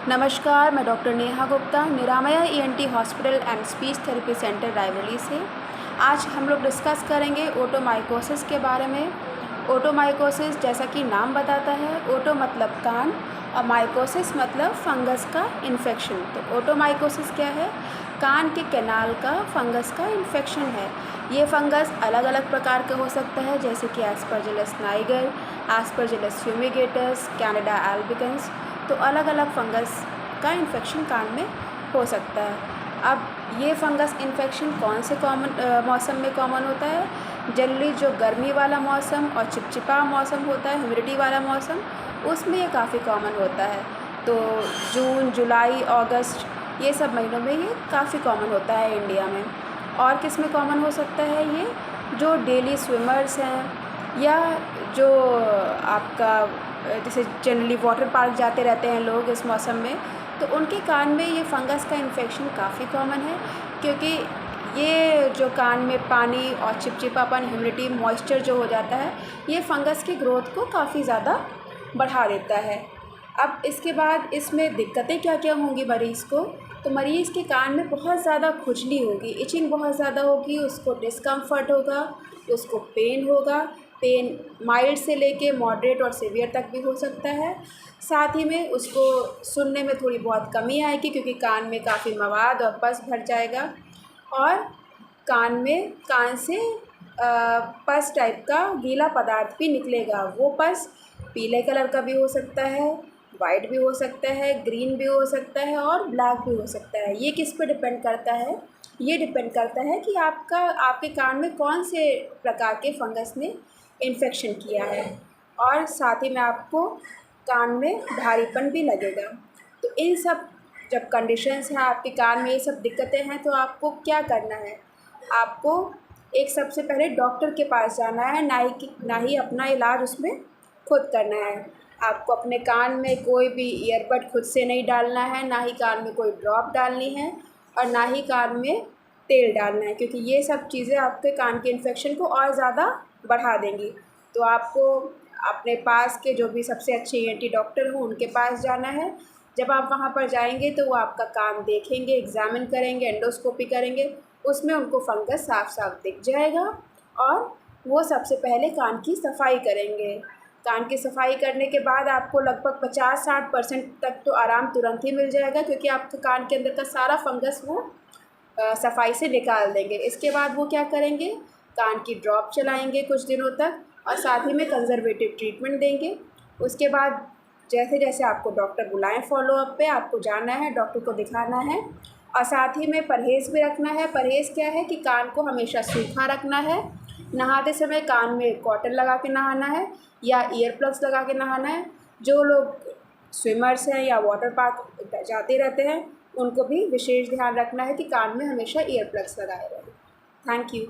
नमस्कार, मैं doctor Neha Gupta, Niramaya ENT hospital and speech therapy centre Raebareli से। आज हम लोग डिस्कस करेंगे ओटोमाइकोसिस के बारे में। ओटोमाइकोसिस जैसा कि नाम बताता है, ओटो मतलब कान और माइकोसिस मतलब फंगस का इन्फेक्शन। तो ओटोमाइकोसिस क्या है? कान के कैनाल का फंगस का इन्फेक्शन है। ये फंगस अलग अलग प्रकार का हो सकता है, जैसे कि Aspergillus Niger, Aspergillus fumigatus, Canada albicans. तो अलग अलग फंगस का इन्फेक्शन कान में हो सकता है। अब ये फंगस इन्फेक्शन कौन से मौसम में कॉमन होता है? जनरली जो गर्मी वाला मौसम और चिपचिपा मौसम होता है, ह्यूमिडिटी वाला मौसम, उसमें ये काफ़ी कॉमन होता है। तो जून, जुलाई, अगस्त ये सब महीनों में ये काफ़ी कॉमन होता है इंडिया में। और किस में कॉमन हो सकता है ये? जो डेली स्विमर्स हैं या जो आपका जैसे जनरली वाटर पार्क जाते रहते हैं लोग इस मौसम में, तो उनके कान में ये फंगस का इन्फेक्शन काफ़ी कॉमन है, क्योंकि ये जो कान में पानी और चिपचिपापन, ह्यूमिडिटी, मॉइस्चर जो हो जाता है, ये फंगस की ग्रोथ को काफ़ी ज़्यादा बढ़ा देता है। अब इसके बाद इसमें दिक्कतें क्या क्या होंगी मरीज़ को? तो मरीज़ के कान में बहुत ज़्यादा खुजली होगी, इचिंग बहुत ज़्यादा होगी, उसको डिस्कम्फर्ट होगा, उसको पेन होगा। पेन माइल्ड से लेके मॉडरेट और सीवियर तक भी हो सकता है। साथ ही में उसको सुनने में थोड़ी बहुत कमी आएगी, क्योंकि कान में काफ़ी मवाद और पस भर जाएगा। और कान से पस टाइप का गीला पदार्थ भी निकलेगा। वो पस पीले कलर का भी हो सकता है, वाइट भी हो सकता है, ग्रीन भी हो सकता है और ब्लैक भी हो सकता है। ये किस पे डिपेंड करता है? ये डिपेंड करता है कि आपके कान में कौन से प्रकार के फंगस ने इन्फेक्शन किया है। और साथ ही में आपको कान में भारीपन भी लगेगा। तो इन सब जब कंडीशंस हैं, आपके कान में ये सब दिक्कतें हैं, तो आपको क्या करना है? आपको एक सबसे पहले डॉक्टर के पास जाना है, ना ही अपना इलाज उसमें खुद करना है। आपको अपने कान में कोई भी ईयरबड खुद से नहीं डालना है, ना ही कान में कोई ड्रॉप डालनी है और ना ही कान में तेल डालना है, क्योंकि ये सब चीज़ें आपके कान के इन्फेक्शन को और ज़्यादा बढ़ा देंगी। तो आपको अपने पास के जो भी सबसे अच्छे ईएनटी डॉक्टर हों उनके पास जाना है। जब आप वहाँ पर जाएंगे तो वो आपका कान देखेंगे, एग्ज़ामिन करेंगे, एंडोस्कोपी करेंगे। उसमें उनको फंगस साफ साफ दिख जाएगा और वो सबसे पहले कान की सफाई करेंगे। कान की सफाई करने के बाद आपको लगभग 50-60% तक तो आराम तुरंत ही मिल जाएगा, क्योंकि आपके कान के अंदर का सारा फंगस वो सफाई से निकाल देंगे। इसके बाद वो क्या करेंगे? कान की ड्रॉप चलाएंगे कुछ दिनों तक और साथ ही में कंज़र्वेटिव ट्रीटमेंट देंगे। उसके बाद जैसे जैसे आपको डॉक्टर बुलाएं फॉलोअप पे, आपको जाना है, डॉक्टर को दिखाना है। और साथ ही में परहेज़ भी रखना है। परहेज़ क्या है कि कान को हमेशा सूखा रखना है। नहाते समय कान में कॉटन लगा के नहाना है या ईयर प्लग्स लगा के नहाना है। जो लोग स्विमर्स हैं या वाटर पार्क जाते रहते हैं, उनको भी विशेष ध्यान रखना है कि कान में हमेशा ईयर प्लग्स लगाए रहें। Thank you.